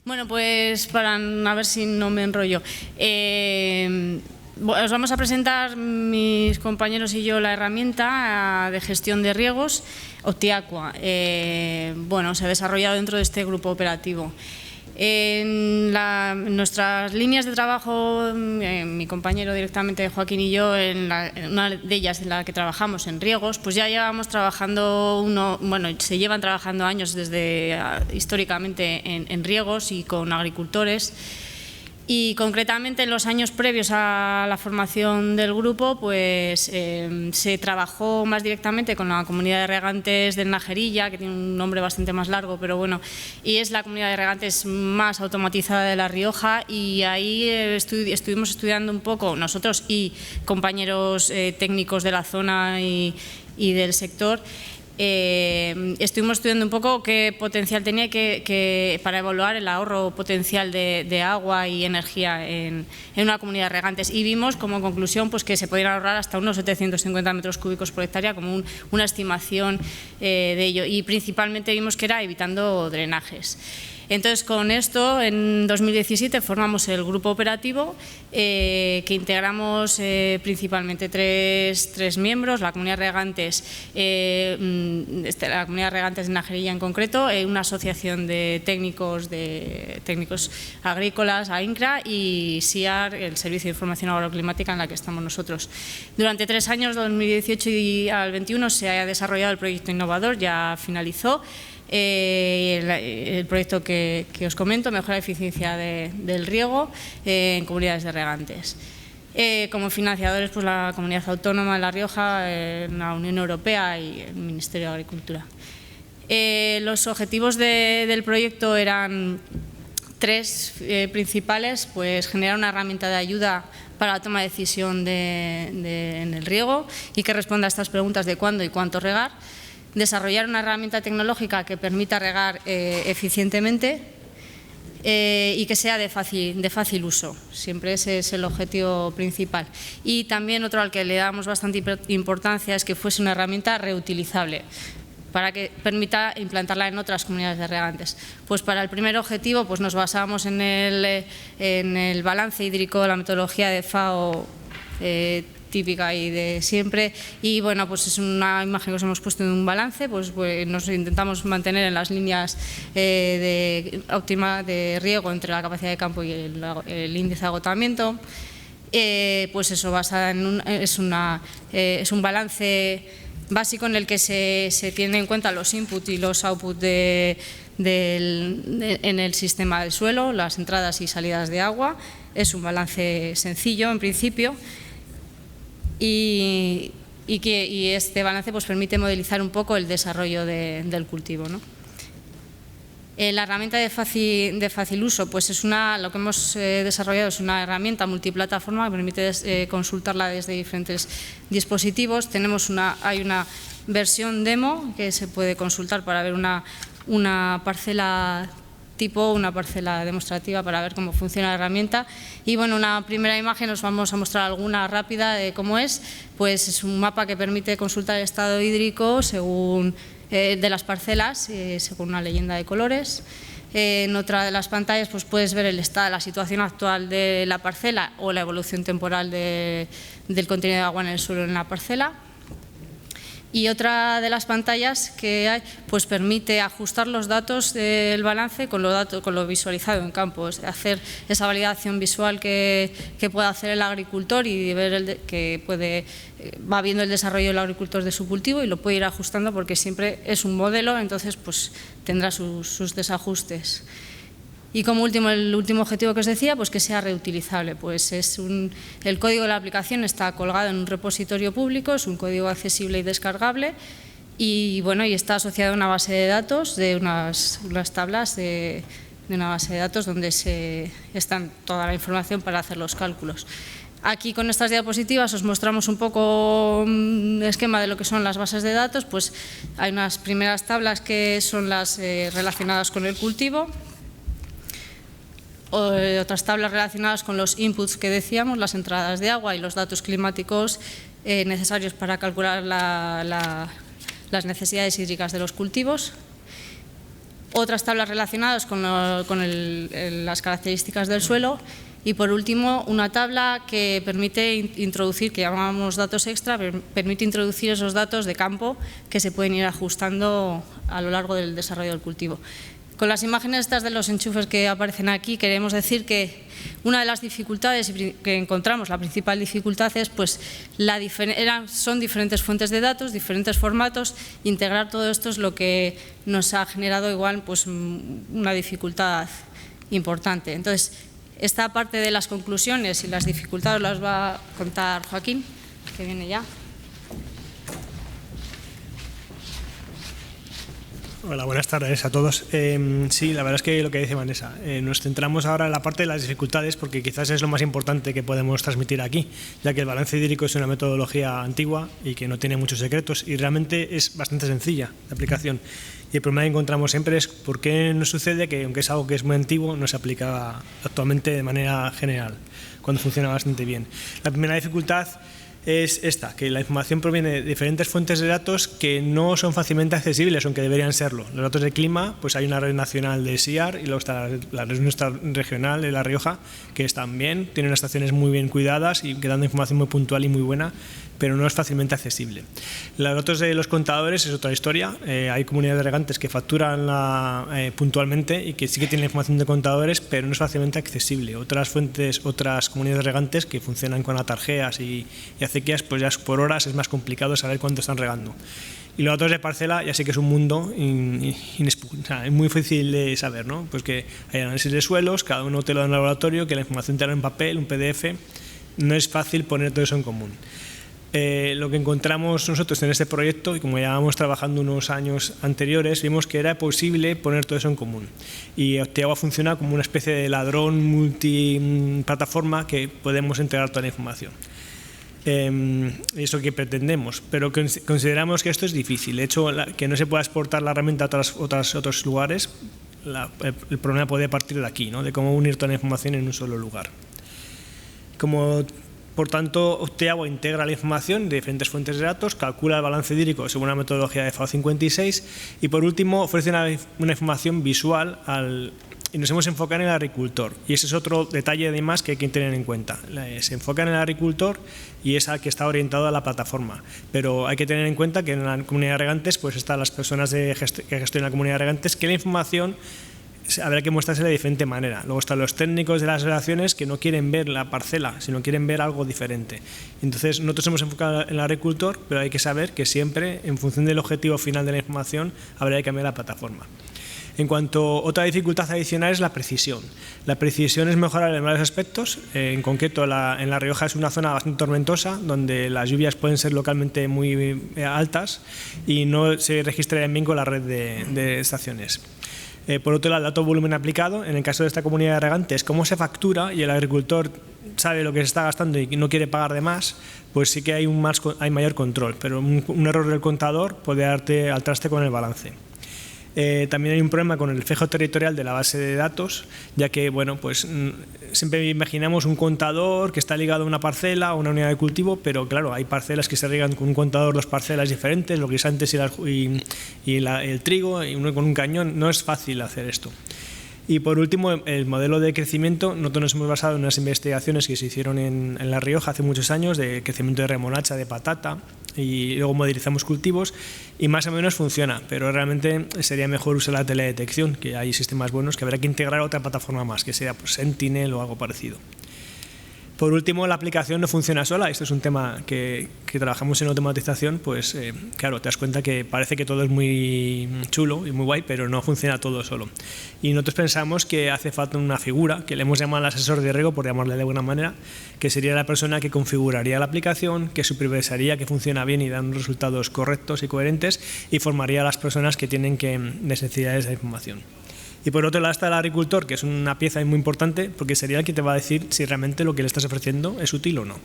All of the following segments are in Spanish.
Bueno, pues para a ver si no me enrollo. Os vamos a presentar mis compañeros y yo la herramienta de gestión de riegos Optiaqua. Bueno, se ha desarrollado dentro de este grupo operativo. En nuestras líneas de trabajo, mi compañero directamente Joaquín y yo, en una de ellas en la que trabajamos en riegos, pues ya llevamos trabajando se llevan trabajando años desde históricamente en riegos y con agricultores. Y concretamente en los años previos a la formación del grupo, pues se trabajó más directamente con la comunidad de regantes del Najerilla, que tiene un nombre bastante más largo, pero bueno, y es la comunidad de regantes más automatizada de La Rioja, y ahí estuvimos estudiando un poco nosotros y compañeros técnicos de la zona y del sector. Estuvimos estudiando un poco qué potencial tenía para evaluar el ahorro potencial de agua y energía en una comunidad de regantes, y vimos como conclusión pues que se podían ahorrar hasta unos 750 metros cúbicos por hectárea como una estimación de ello, y principalmente vimos que era evitando drenajes. Entonces, con esto, en 2017 formamos el grupo operativo que integramos principalmente tres miembros: la comunidad de regantes, la comunidad de regantes de Najerilla en concreto, una asociación de técnicos agrícolas, AINCRA, y SIAR, el Servicio de Información Agroclimática, en la que estamos nosotros. Durante 3 años, 2018 y al 21, se ha desarrollado el proyecto innovador, ya finalizó. El proyecto que os comento, mejora la eficiencia del riego en comunidades de regantes. Como financiadores, pues la Comunidad Autónoma de La Rioja, la Unión Europea y el Ministerio de Agricultura. Los objetivos del proyecto eran 3 principales: pues generar una herramienta de ayuda para la toma de decisión en el riego y que responda a estas preguntas de cuándo y cuánto regar; desarrollar una herramienta tecnológica que permita regar eficientemente y que sea de fácil uso. Siempre ese es el objetivo principal. Y también otro al que le damos bastante importancia es que fuese una herramienta reutilizable, para que permita implantarla en otras comunidades de regantes. Pues para el primer objetivo pues nos basamos en el balance hídrico, la metodología de FAO típica y de siempre, y bueno, pues es una imagen que os hemos puesto de un balance, pues nos intentamos mantener en las líneas óptima de riego entre la capacidad de campo y el índice de agotamiento. Pues eso, basada es un balance básico en el que se tienen en cuenta los inputs y los outputs en el sistema del suelo, las entradas y salidas de agua. Es un balance sencillo en principio, y este balance pues permite modelizar un poco el desarrollo del cultivo, ¿no? La herramienta de fácil uso, pues es lo que hemos desarrollado es una herramienta multiplataforma que permite consultarla desde diferentes dispositivos. Hay una versión demo que se puede consultar para ver una parcela tipo, una parcela demostrativa, para ver cómo funciona la herramienta. Y bueno, una primera imagen os vamos a mostrar alguna rápida de cómo es. Pues es un mapa que permite consultar el estado hídrico de las parcelas según una leyenda de colores. En otra de las pantallas pues puedes ver la situación actual de la parcela o la evolución temporal del contenido de agua en el suelo en la parcela. Y otra de las pantallas que hay pues permite ajustar los datos del balance con lo visualizado en campo, es hacer esa validación visual que puede hacer el agricultor y ver va viendo el desarrollo del agricultor de su cultivo y lo puede ir ajustando, porque siempre es un modelo, entonces pues tendrá sus desajustes. Y como el último objetivo que os decía, pues que sea reutilizable. Pues el código de la aplicación está colgado en un repositorio público, es un código accesible y descargable, y bueno, y está asociado a una base de datos, de unas tablas de una base de datos donde está toda la información para hacer los cálculos. Aquí con estas diapositivas os mostramos un poco un esquema de lo que son las bases de datos. Pues hay unas primeras tablas que son las relacionadas con el cultivo, otras tablas relacionadas con los inputs que decíamos, las entradas de agua y los datos climáticos necesarios para calcular las necesidades hídricas de los cultivos. otras tablas relacionadas con las características del suelo y, por último, una tabla que permite introducir, que llamamos datos extra, permite introducir esos datos de campo que se pueden ir ajustando a lo largo del desarrollo del cultivo. Con las imágenes estas de los enchufes que aparecen aquí, queremos decir que una de las dificultades que encontramos, la principal dificultad es pues, son diferentes fuentes de datos, diferentes formatos. Integrar todo esto es lo que nos ha generado igual pues, una dificultad importante. Entonces, esta parte de las conclusiones y las dificultades las va a contar Joaquín, que viene ya. Hola, buenas tardes a todos. Sí, la verdad es que lo que dice Vanessa, nos centramos ahora en la parte de las dificultades porque quizás es lo más importante que podemos transmitir aquí, ya que el balance hídrico es una metodología antigua y que no tiene muchos secretos y realmente es bastante sencilla de aplicación. Y el problema que encontramos siempre es por qué nos sucede que, aunque es algo que es muy antiguo, no se aplica actualmente de manera general, cuando funciona bastante bien. La primera dificultad es esta, que la información proviene de diferentes fuentes de datos que no son fácilmente accesibles, aunque deberían serlo. Los datos de clima, pues hay una red nacional de SIAR y luego está la red nuestra regional de La Rioja, que están bien, tienen unas estaciones muy bien cuidadas y que dan información muy puntual y muy buena, pero no es fácilmente accesible. Los datos de los contadores es otra historia. Hay comunidades de regantes que facturan puntualmente y que sí que tienen información de contadores, pero no es fácilmente accesible. Otras comunidades de regantes que funcionan con atarjeas y acequias, pues ya por horas es más complicado saber cuánto están regando. Y los datos de parcela ya sí que es un mundo es muy difícil de saber, ¿no? Pues que hay análisis de suelos, cada uno te lo da en el laboratorio, que la información te la da en papel, un PDF, no es fácil poner todo eso en común. Lo que encontramos nosotros en este proyecto, y como ya llevábamos trabajando unos años anteriores, vimos que era posible poner todo eso en común. Y Optiagua funciona como una especie de ladrón multiplataforma que podemos integrar toda la información. Eso que pretendemos, pero consideramos que esto es difícil. De hecho, que no se pueda exportar la herramienta a otros lugares, el problema puede partir de aquí, ¿no? De cómo unir toda la información en un solo lugar. Por tanto, Optiagua integra la información de diferentes fuentes de datos, calcula el balance hídrico según una metodología de FAO 56 y, por último, ofrece una información visual y nos hemos enfocado en el agricultor. Y ese es otro detalle además que hay que tener en cuenta. Se enfoca en el agricultor y es al que está orientado a la plataforma. Pero hay que tener en cuenta que en la comunidad de regantes pues están las personas que gestionan la comunidad de regantes, que la información habrá que mostrarse de diferente manera. Luego están los técnicos de las relaciones que no quieren ver la parcela, sino quieren ver algo diferente. Entonces, nosotros hemos enfocado en el agricultor, pero hay que saber que siempre, en función del objetivo final de la información, habrá que cambiar la plataforma. En cuanto a otra dificultad adicional es la precisión. La precisión es mejorable en varios aspectos. En concreto, en La Rioja es una zona bastante tormentosa, donde las lluvias pueden ser localmente muy altas y no se registrarían bien con la red de estaciones. Por otro lado, el dato volumen aplicado, en el caso de esta comunidad de regantes, cómo se factura y el agricultor sabe lo que se está gastando y no quiere pagar de más, pues sí que hay mayor control, pero un error del contador puede darte al traste con el balance. También hay un problema con el fijo territorial de la base de datos, ya que bueno, pues siempre imaginamos un contador que está ligado a una parcela, a una unidad de cultivo, pero claro, hay parcelas que se riegan con un contador, dos parcelas diferentes, los guisantes y el trigo, y uno con un cañón. No es fácil hacer esto. Y por último, el modelo de crecimiento. Nosotros nos hemos basado en unas investigaciones que se hicieron en La Rioja hace muchos años, de crecimiento de remolacha, de patata, y luego modelizamos cultivos y más o menos funciona, pero realmente sería mejor usar la teledetección, que hay sistemas buenos que habrá que integrar a otra plataforma más, que sea pues, Sentinel o algo parecido. Por último, la aplicación no funciona sola. Esto es un tema que trabajamos en automatización, pues claro, te das cuenta que parece que todo es muy chulo y muy guay, pero no funciona todo solo. Y nosotros pensamos que hace falta una figura, que le hemos llamado al asesor de riego, por llamarle de alguna manera, que sería la persona que configuraría la aplicación, que supervisaría que funciona bien y dan resultados correctos y coherentes, y formaría a las personas que tienen necesidades de información. Y por otro lado está el agricultor, que es una pieza muy importante, porque sería el que te va a decir si realmente lo que le estás ofreciendo es útil o no.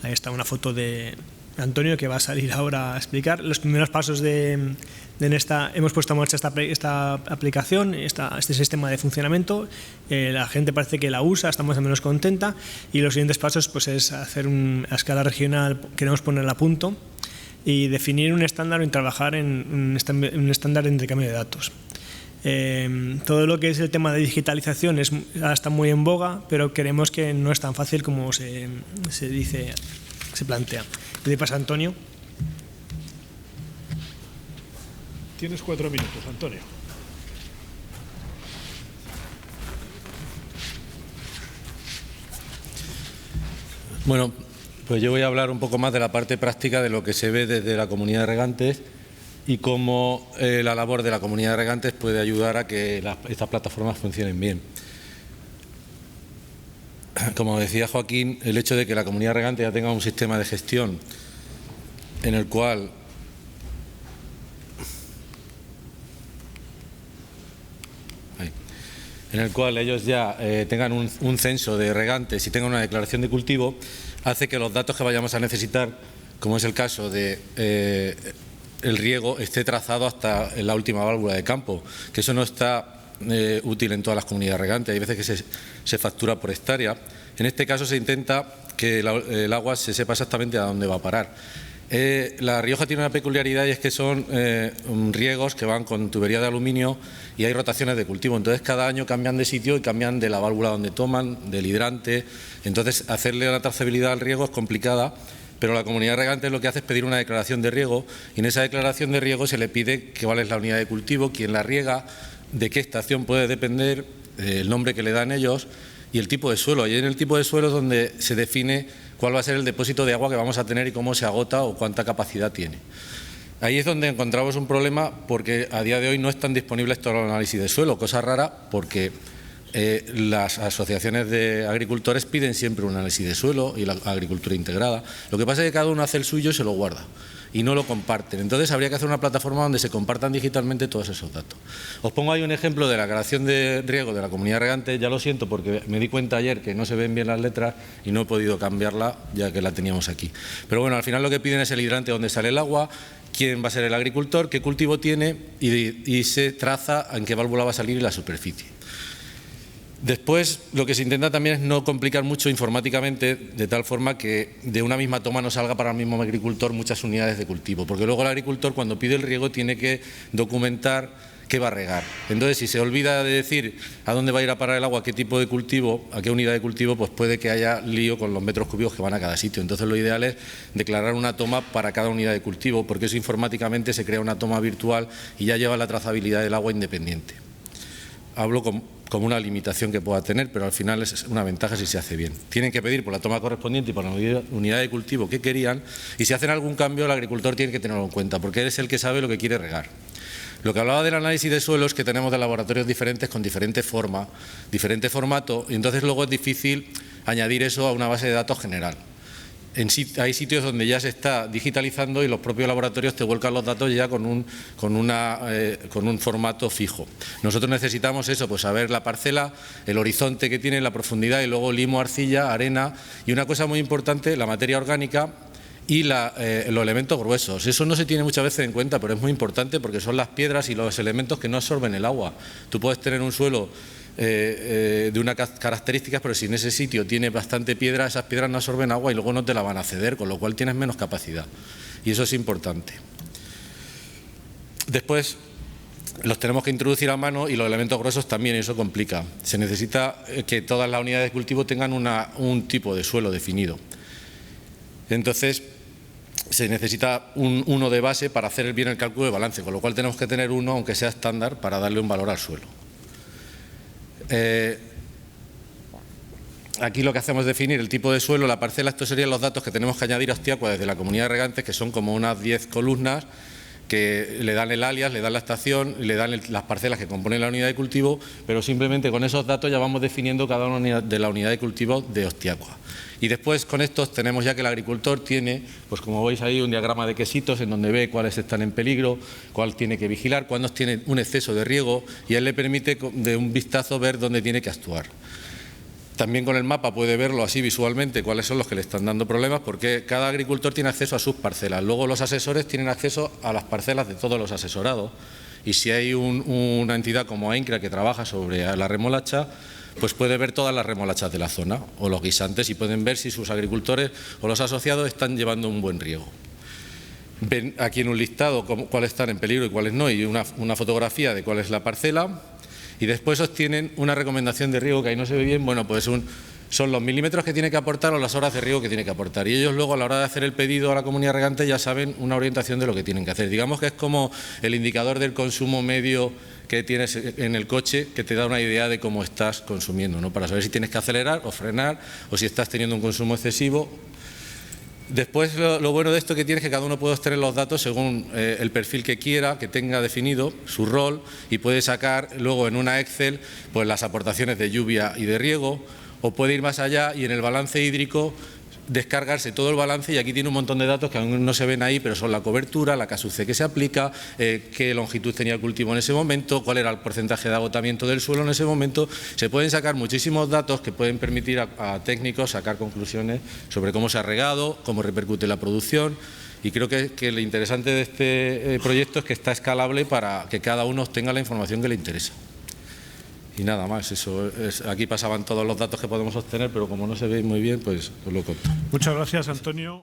Ahí está una foto de Antonio, que va a salir ahora a explicar los primeros pasos hemos puesto en marcha esta aplicación, este sistema de funcionamiento. La gente parece que la usa, está más o menos contenta, y los siguientes pasos pues, es hacer a escala regional, queremos ponerla a punto y definir un estándar y trabajar en un estándar de intercambio de datos. Todo lo que es el tema de digitalización ahora está muy en boga, pero creemos que no es tan fácil como se plantea. Y de paso, Antonio. Tienes 4 minutos, Antonio. Bueno, pues yo voy a hablar un poco más de la parte práctica de lo que se ve desde la comunidad de regantes y cómo la labor de la comunidad de regantes puede ayudar a que estas plataformas funcionen bien. Como decía Joaquín, el hecho de que la comunidad de regantes ya tenga un sistema de gestión en el cual ellos ya tengan un censo de regantes y tengan una declaración de cultivo, hace que los datos que vayamos a necesitar, como es el caso de el riego, esté trazado hasta la última válvula de campo, que eso no está útil en todas las comunidades regantes. Hay veces que se factura por hectárea. En este caso se intenta que el agua se sepa exactamente a dónde va a parar. La Rioja tiene una peculiaridad y es que son riegos que van con tubería de aluminio y hay rotaciones de cultivo. Entonces cada año cambian de sitio y cambian de la válvula donde toman, del hidrante. Entonces hacerle la trazabilidad al riego es complicada, pero la comunidad de regantes lo que hace es pedir una declaración de riego y en esa declaración de riego se le pide cuál es la unidad de cultivo, quién la riega, de qué estación puede depender, el nombre que le dan ellos y el tipo de suelo. Y en el tipo de suelo es donde se define cuál va a ser el depósito de agua que vamos a tener y cómo se agota o cuánta capacidad tiene. Ahí es donde encontramos un problema porque a día de hoy no están disponibles todos los análisis de suelo, cosa rara porque las asociaciones de agricultores piden siempre un análisis de suelo y la agricultura integrada. Lo que pasa es que cada uno hace el suyo y se lo guarda y no lo comparten. Entonces habría que hacer una plataforma donde se compartan digitalmente todos esos datos. Os pongo ahí un ejemplo de la declaración de riego de la comunidad regante. Ya lo siento porque me di cuenta ayer que no se ven bien las letras y no he podido cambiarla ya que la teníamos aquí. Pero bueno, al final lo que piden es el hidrante donde sale el agua, quién va a ser el agricultor, qué cultivo tiene y se traza en qué válvula va a salir y la superficie. Después, lo que se intenta también es no complicar mucho informáticamente, de tal forma que de una misma toma no salga para el mismo agricultor muchas unidades de cultivo, porque luego el agricultor cuando pide el riego tiene que documentar qué va a regar. Entonces, si se olvida de decir a dónde va a ir a parar el agua, a qué tipo de cultivo, a qué unidad de cultivo, pues puede que haya lío con los metros cúbicos que van a cada sitio. Entonces, lo ideal es declarar una toma para cada unidad de cultivo, porque eso informáticamente se crea una toma virtual y ya lleva la trazabilidad del agua independiente. Hablo como una limitación que pueda tener, pero al final es una ventaja si se hace bien. Tienen que pedir por la toma correspondiente y por la unidad de cultivo que querían, y si hacen algún cambio el agricultor tiene que tenerlo en cuenta, porque es el que sabe lo que quiere regar. Lo que hablaba del análisis de suelos, que tenemos de laboratorios diferentes con diferente forma, diferente formato, y entonces luego es difícil añadir eso a una base de datos general. Hay sitios donde ya se está digitalizando y los propios laboratorios te vuelcan los datos ya con un formato fijo. Nosotros necesitamos eso, pues saber la parcela, el horizonte que tiene, la profundidad y luego limo, arcilla, arena y una cosa muy importante, la materia orgánica y los elementos gruesos. Eso no se tiene muchas veces en cuenta, pero es muy importante porque son las piedras y los elementos que no absorben el agua. Tú puedes tener un suelo de unas características, pero si en ese sitio tiene bastante piedra, esas piedras no absorben agua y luego no te la van a ceder, con lo cual tienes menos capacidad. Y eso es importante. Después los tenemos que introducir a mano y los elementos gruesos también, y eso complica. Se necesita que todas las unidades de cultivo tengan un tipo de suelo definido. Entonces se necesita uno de base para hacer bien el cálculo de balance, con lo cual tenemos que tener uno, aunque sea estándar, para darle un valor al suelo. Aquí lo que hacemos es definir el tipo de suelo, la parcela. Estos serían los datos que tenemos que añadir a Ostiacua desde la comunidad de regantes, que son como unas 10 columnas que le dan el alias, le dan la estación, le dan las parcelas que componen la unidad de cultivo, pero simplemente con esos datos ya vamos definiendo cada una de la unidad de cultivo de Ostiacua. Y después con estos tenemos ya que el agricultor tiene, pues como veis ahí, un diagrama de quesitos en donde ve cuáles están en peligro, cuál tiene que vigilar, cuándo tiene un exceso de riego, y él le permite de un vistazo ver dónde tiene que actuar. También con el mapa puede verlo así visualmente cuáles son los que le están dando problemas, porque cada agricultor tiene acceso a sus parcelas. Luego los asesores tienen acceso a las parcelas de todos los asesorados, y si hay una entidad como AINCRA que trabaja sobre la remolacha, pues puede ver todas las remolachas de la zona o los guisantes y pueden ver si sus agricultores o los asociados están llevando un buen riego. ven aquí en un listado cuáles están en peligro y cuáles no, y una fotografía de cuál es la parcela, y después obtienen una recomendación de riego que ahí no se ve bien, bueno, pues son los milímetros que tiene que aportar o las horas de riego que tiene que aportar. Y ellos luego a la hora de hacer el pedido a la comunidad regante ya saben una orientación de lo que tienen que hacer. Digamos que es como el indicador del consumo medio que tienes en el coche, que te da una idea de cómo estás consumiendo, ¿no? Para saber si tienes que acelerar o frenar o si estás teniendo un consumo excesivo. Después, lo bueno de esto que tiene es que cada uno puede obtener los datos según el perfil que quiera, que tenga definido su rol, y puede sacar luego en una Excel pues las aportaciones de lluvia y de riego, o puede ir más allá y en el balance hídrico descargarse todo el balance, y aquí tiene un montón de datos que aún no se ven ahí, pero son la cobertura, la KSUC que se aplica, qué longitud tenía el cultivo en ese momento, cuál era el porcentaje de agotamiento del suelo en ese momento. Se pueden sacar muchísimos datos que pueden permitir a técnicos sacar conclusiones sobre cómo se ha regado, cómo repercute la producción, y creo que lo interesante de este proyecto es que está escalable para que cada uno obtenga la información que le interesa. Y nada más, eso aquí pasaban todos los datos que podemos obtener, pero como no se ve muy bien, pues os lo conto. Muchas gracias, Antonio.